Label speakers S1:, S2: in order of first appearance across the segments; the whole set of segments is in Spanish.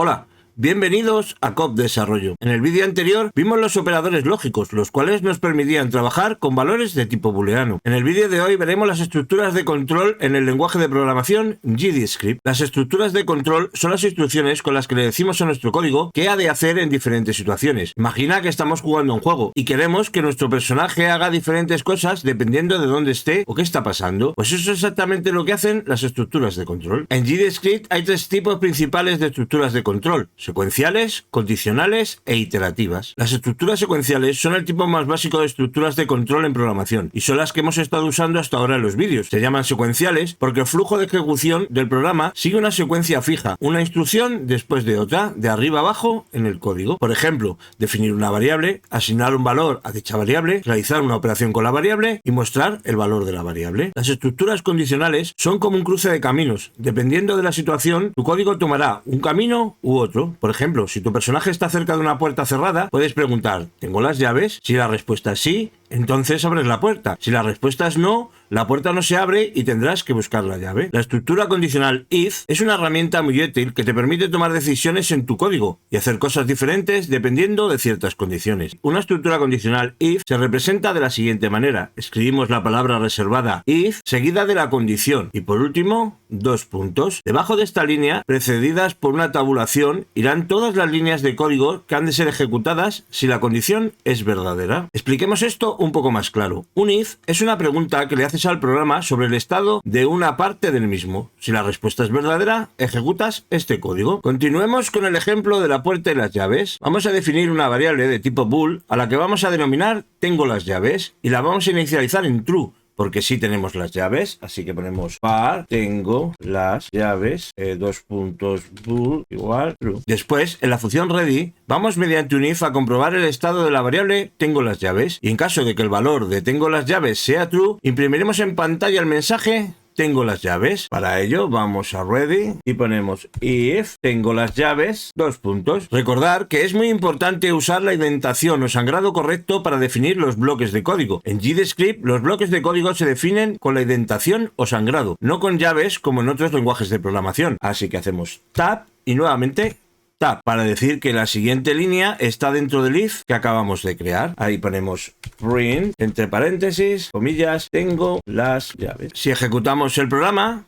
S1: Hola, bienvenidos a COP Desarrollo. En el vídeo anterior vimos los operadores lógicos, los cuales nos permitían trabajar con valores de tipo booleano. En el vídeo de hoy veremos las estructuras de control en el lenguaje de programación GDScript. Las estructuras de control son las instrucciones con las que le decimos a nuestro código qué ha de hacer en diferentes situaciones. Imagina que estamos jugando un juego y queremos que nuestro personaje haga diferentes cosas dependiendo de dónde esté o qué está pasando. Pues eso es exactamente lo que hacen las estructuras de control. En GDScript hay tres tipos principales de estructuras de control: secuenciales, condicionales e iterativas. Las estructuras secuenciales son el tipo más básico de estructuras de control en programación y son las que hemos estado usando hasta ahora en los vídeos. Se llaman secuenciales porque el flujo de ejecución del programa sigue una secuencia fija, una instrucción después de otra, de arriba abajo en el código. Por ejemplo, definir una variable, asignar un valor a dicha variable, realizar una operación con la variable y mostrar el valor de la variable. Las estructuras condicionales son como un cruce de caminos. Dependiendo de la situación, tu código tomará un camino u otro. Por ejemplo, si tu personaje está cerca de una puerta cerrada, puedes preguntar: ¿tengo las llaves? Si la respuesta es sí, entonces abres la puerta. Si la respuesta es no, la puerta no se abre y tendrás que buscar la llave. La estructura condicional if es una herramienta muy útil que te permite tomar decisiones en tu código y hacer cosas diferentes dependiendo de ciertas condiciones. Una estructura condicional if se representa de la siguiente manera. Escribimos la palabra reservada if seguida de la condición y por último dos puntos. Debajo de esta línea, precedidas por una tabulación, irán todas las líneas de código que han de ser ejecutadas si la condición es verdadera. Expliquemos esto un poco más claro. Un if es una pregunta que le haces al programa sobre el estado de una parte del mismo. Si la respuesta es verdadera, ejecutas este código. Continuemos con el ejemplo de la puerta y las llaves. Vamos a definir una variable de tipo bool a la que vamos a denominar tengo las llaves y la vamos a inicializar en true, porque sí tenemos las llaves, así que ponemos var tengo las llaves, dos puntos bool igual true. Después, en la función ready, vamos mediante un if a comprobar el estado de la variable tengo las llaves, y en caso de que el valor de tengo las llaves sea true, imprimiremos en pantalla el mensaje tengo las llaves. Para ello vamos a ready y ponemos if tengo las llaves, dos puntos. Recordar que es muy importante usar la indentación o sangrado correcto para definir los bloques de código. En GDScript los bloques de código se definen con la indentación o sangrado, no con llaves como en otros lenguajes de programación. Así que hacemos tab y nuevamente tab para decir que la siguiente línea está dentro del if que acabamos de crear. Ahí ponemos print, entre paréntesis, comillas, tengo las llaves. Si ejecutamos el programa,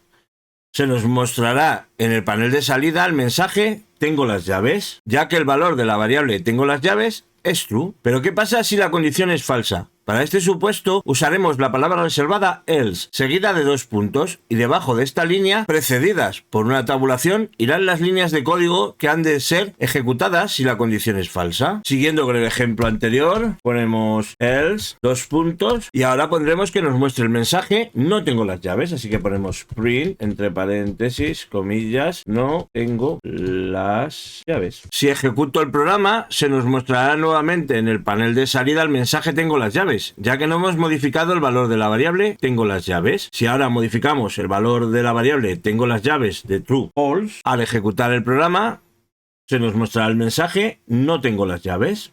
S1: se nos mostrará en el panel de salida el mensaje tengo las llaves, ya que el valor de la variable tengo las llaves es true. Pero ¿qué pasa si la condición es falsa? Para este supuesto usaremos la palabra reservada else, seguida de dos puntos, y debajo de esta línea, precedidas por una tabulación, irán las líneas de código que han de ser ejecutadas si la condición es falsa. Siguiendo con el ejemplo anterior, ponemos else, dos puntos, y ahora pondremos que nos muestre el mensaje no tengo las llaves, así que ponemos print, entre paréntesis, comillas, no tengo las llaves. Si ejecuto el programa, se nos mostrará nuevamente en el panel de salida el mensaje tengo las llaves, ya que no hemos modificado el valor de la variable tengo las llaves. Si ahora modificamos el valor de la variable tengo las llaves de true false, al ejecutar el programa se nos mostrará el mensaje no tengo las llaves.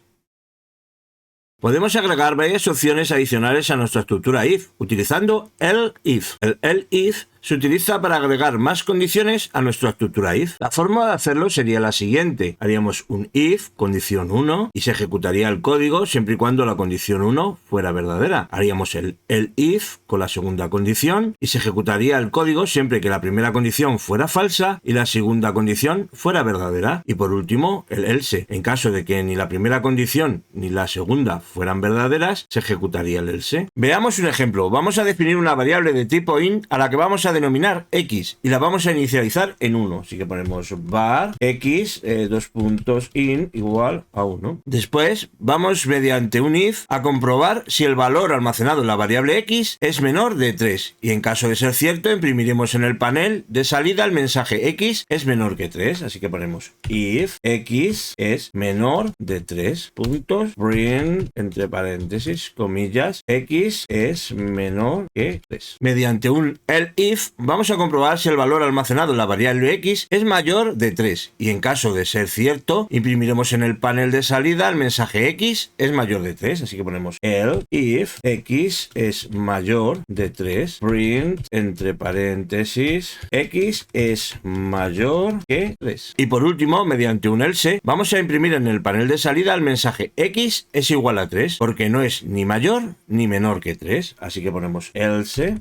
S1: Podemos agregar varias opciones adicionales a nuestra estructura if utilizando elif. El elif se utiliza para agregar más condiciones a nuestra estructura if. La forma de hacerlo sería la siguiente. Haríamos un if, condición 1, y se ejecutaría el código siempre y cuando la condición 1 fuera verdadera. Haríamos el if con la segunda condición y se ejecutaría el código siempre que la primera condición fuera falsa y la segunda condición fuera verdadera. Y por último, el else. En caso de que ni la primera condición ni la segunda fueran verdaderas, se ejecutaría el else. Veamos un ejemplo. Vamos a definir una variable de tipo int a la que vamos a denominar x y la vamos a inicializar en 1. Así que ponemos var x, dos puntos int igual a 1. Después vamos mediante un if a comprobar si el valor almacenado en la variable x es menor de 3 y en caso de ser cierto imprimiremos en el panel de salida el mensaje x es menor que 3. Así que ponemos if x es menor de 3 puntos print, entre paréntesis, comillas, x es menor que 3. Mediante un elif if vamos a comprobar si el valor almacenado en la variable x es mayor de 3 y en caso de ser cierto imprimiremos en el panel de salida el mensaje x es mayor de 3, así que ponemos el if x es mayor de 3, print entre paréntesis x es mayor que 3. Y por último, mediante un else, vamos a imprimir en el panel de salida el mensaje x es igual a 3, porque no es ni mayor ni menor que 3, así que ponemos else,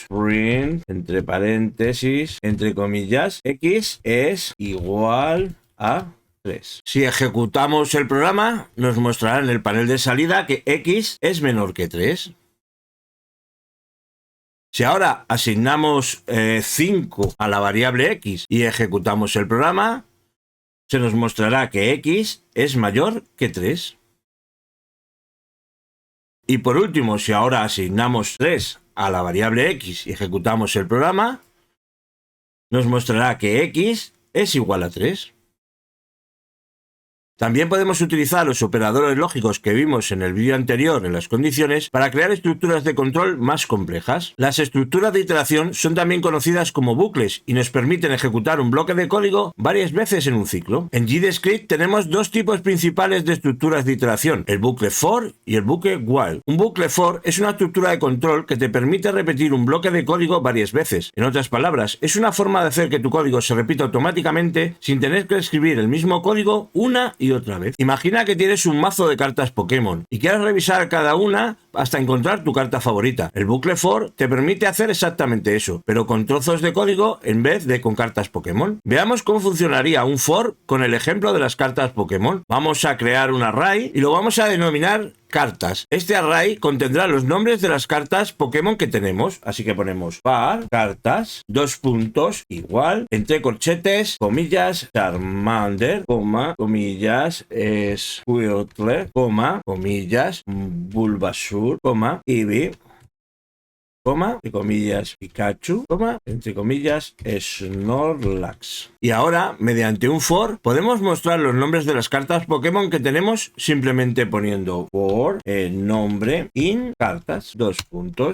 S1: print entre paréntesis, entre comillas, x es igual a 3. Si ejecutamos el programa, nos mostrará en el panel de salida que x es menor que 3. Si ahora asignamos 5 a la variable x y ejecutamos el programa, se nos mostrará que x es mayor que 3. Y por último, si ahora asignamos 3 a la variable x y ejecutamos el programa, nos mostrará que x es igual a 3. También podemos utilizar los operadores lógicos que vimos en el vídeo anterior en las condiciones para crear estructuras de control más complejas. Las estructuras de iteración son también conocidas como bucles y nos permiten ejecutar un bloque de código varias veces en un ciclo. En GDScript tenemos dos tipos principales de estructuras de iteración, el bucle for y el bucle while. Un bucle for es una estructura de control que te permite repetir un bloque de código varias veces. En otras palabras, es una forma de hacer que tu código se repita automáticamente sin tener que escribir el mismo código una y otra vez. Imagina que tienes un mazo de cartas Pokémon y quieres revisar cada una hasta encontrar tu carta favorita. El bucle for te permite hacer exactamente eso, pero con trozos de código en vez de con cartas Pokémon. Veamos cómo funcionaría un for con el ejemplo de las cartas Pokémon. Vamos a crear un array y lo vamos a denominar cartas. Este array contendrá los nombres de las cartas Pokémon que tenemos, así que ponemos var cartas, igual, entre corchetes, comillas, Charmander, coma, comillas, Squirtle, coma, comillas, Bulbasaur, coma, Eevee, coma, entre comillas, Pikachu, coma, entre comillas, Snorlax. Y ahora, mediante un for, podemos mostrar los nombres de las cartas Pokémon que tenemos simplemente poniendo for, nombre, in, cartas,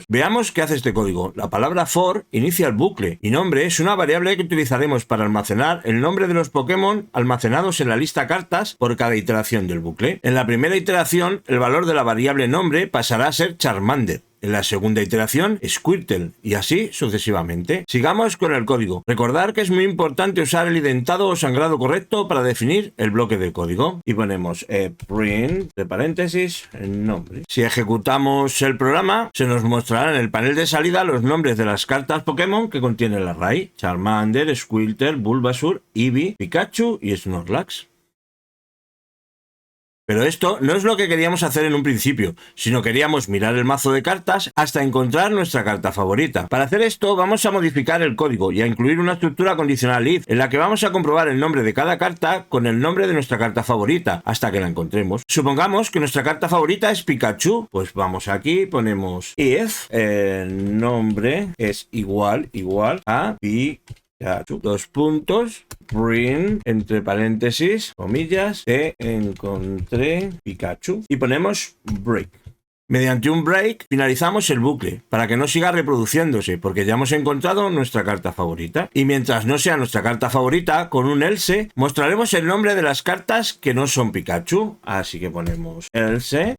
S1: Veamos qué hace este código. La palabra for inicia el bucle y nombre es una variable que utilizaremos para almacenar el nombre de los Pokémon almacenados en la lista cartas por cada iteración del bucle. En la primera iteración, el valor de la variable nombre pasará a ser Charmander. En la segunda iteración, Squirtle, y así sucesivamente. Sigamos con el código. Recordar que es muy importante usar el identado o sangrado correcto para definir el bloque de código. Y ponemos print, de paréntesis, nombre. Si ejecutamos el programa, se nos mostrará en el panel de salida los nombres de las cartas Pokémon que contiene el array. Charmander, Squirtle, Bulbasaur, Eevee, Pikachu y Snorlax. Pero esto no es lo que queríamos hacer en un principio, sino queríamos mirar el mazo de cartas hasta encontrar nuestra carta favorita. Para hacer esto vamos a modificar el código y a incluir una estructura condicional if en la que vamos a comprobar el nombre de cada carta con el nombre de nuestra carta favorita hasta que la encontremos. Supongamos que nuestra carta favorita es Pikachu, pues vamos aquí, ponemos if el nombre es igual a Pikachu, print, entre paréntesis, comillas, te encontré Pikachu y ponemos break. Mediante un break finalizamos el bucle para que no siga reproduciéndose porque ya hemos encontrado nuestra carta favorita. Y mientras no sea nuestra carta favorita, con un else mostraremos el nombre de las cartas que no son Pikachu. Así que ponemos else,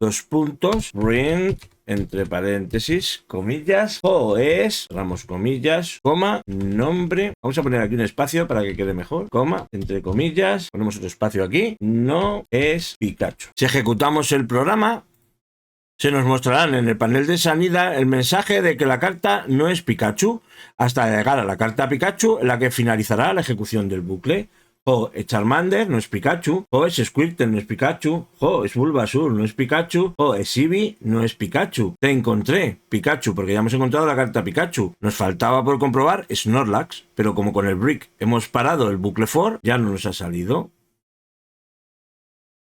S1: print, entre paréntesis, comillas, cerramos comillas, coma, nombre. Vamos a poner aquí un espacio para que quede mejor, coma, entre comillas, ponemos otro espacio aquí, no es Pikachu. Si ejecutamos el programa, se nos mostrarán en el panel de salida el mensaje de que la carta no es Pikachu hasta llegar a la carta Pikachu en la que finalizará la ejecución del bucle. Es Charmander, no es Pikachu. Es Squirtle, no es Pikachu. Es Bulbasaur, no es Pikachu. Es Eevee, no es Pikachu. Te encontré Pikachu, porque ya hemos encontrado la carta Pikachu. Nos faltaba por comprobar Snorlax, pero como con el break hemos parado el bucle for, ya no nos ha salido.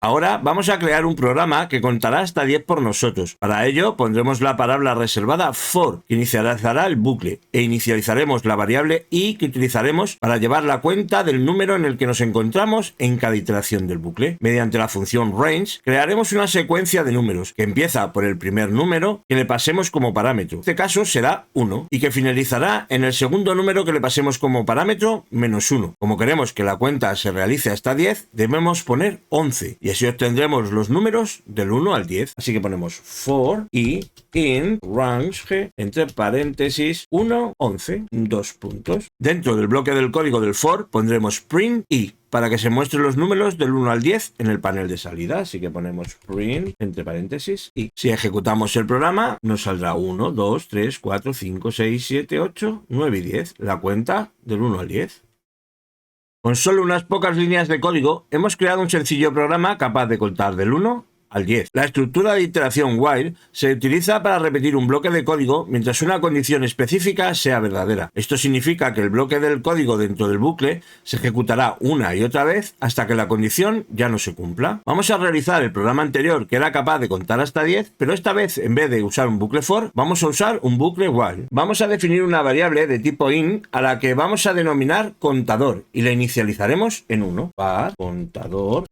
S1: Ahora vamos a crear un programa que contará hasta 10 por nosotros. Para ello pondremos la palabra reservada for, que inicializará el bucle, e inicializaremos la variable i que utilizaremos para llevar la cuenta del número en el que nos encontramos en cada iteración del bucle. Mediante la función range crearemos una secuencia de números que empieza por el primer número que le pasemos como parámetro. En este caso será 1 y que finalizará en el segundo número que le pasemos como parámetro -1. Como queremos que la cuenta se realice hasta 10, debemos poner 11 y así obtendremos los números del 1 al 10. Así que ponemos for i int range entre paréntesis 1, 11, 2 puntos. Dentro del bloque del código del for pondremos print i para que se muestren los números del 1 al 10 en el panel de salida. Así que ponemos print entre paréntesis i. Si ejecutamos el programa nos saldrá 1, 2, 3, 4, 5, 6, 7, 8, 9 y 10. La cuenta del 1 al 10. Con solo unas pocas líneas de código hemos creado un sencillo programa capaz de contar del 1 al 10. La estructura de iteración while se utiliza para repetir un bloque de código mientras una condición específica sea verdadera. Esto significa que el bloque del código dentro del bucle se ejecutará una y otra vez hasta que la condición ya no se cumpla. Vamos a realizar el programa anterior que era capaz de contar hasta 10, pero esta vez en vez de usar un bucle for, vamos a usar un bucle while. Vamos a definir una variable de tipo int a la que vamos a denominar contador y la inicializaremos en 1. Var contador,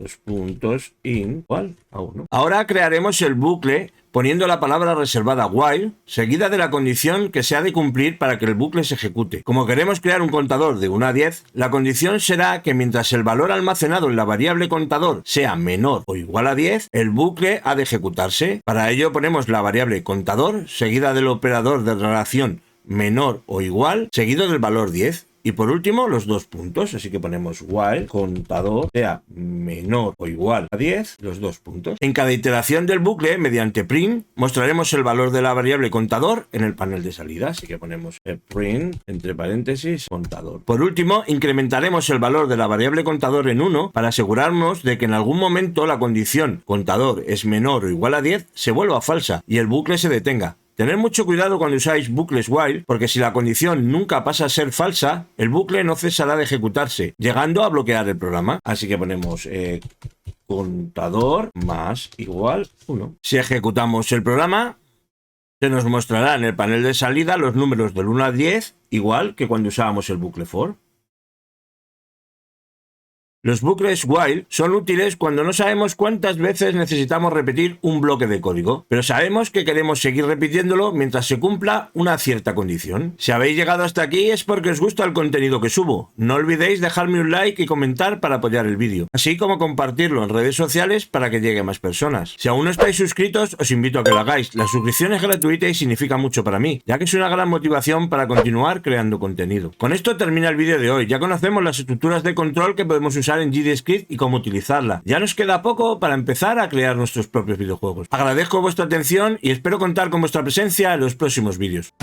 S1: int igual a 1. Ahora crearemos el bucle poniendo la palabra reservada while seguida de la condición que se ha de cumplir para que el bucle se ejecute. Como queremos crear un contador de 1 a 10, la condición será que mientras el valor almacenado en la variable contador sea menor o igual a 10, el bucle ha de ejecutarse. Para ello ponemos la variable contador seguida del operador de relación menor o igual seguido del valor 10. Y por último, los 2 puntos, así que ponemos while contador sea menor o igual a 10, los 2 puntos. En cada iteración del bucle, mediante print, mostraremos el valor de la variable contador en el panel de salida, así que ponemos print entre paréntesis contador. Por último, incrementaremos el valor de la variable contador en 1 para asegurarnos de que en algún momento la condición contador es menor o igual a 10 se vuelva falsa y el bucle se detenga. Tened mucho cuidado cuando usáis bucles while, porque si la condición nunca pasa a ser falsa, el bucle no cesará de ejecutarse, llegando a bloquear el programa. Así que ponemos contador más igual 1. Si ejecutamos el programa, se nos mostrará en el panel de salida los números del 1 al 10, igual que cuando usábamos el bucle for. Los bucles while son útiles cuando no sabemos cuántas veces necesitamos repetir un bloque de código, pero sabemos que queremos seguir repitiéndolo mientras se cumpla una cierta condición. Si habéis llegado hasta aquí es porque os gusta el contenido que subo. No olvidéis dejarme un like y comentar para apoyar el vídeo, así como compartirlo en redes sociales para que llegue a más personas. Si aún no estáis suscritos, os invito a que lo hagáis. La suscripción es gratuita y significa mucho para mí, ya que es una gran motivación para continuar creando contenido. Con esto termina el vídeo de hoy. Ya conocemos las estructuras de control que podemos usar en GDScript y cómo utilizarla. Ya nos queda poco para empezar a crear nuestros propios videojuegos. Agradezco vuestra atención y espero contar con vuestra presencia en los próximos vídeos.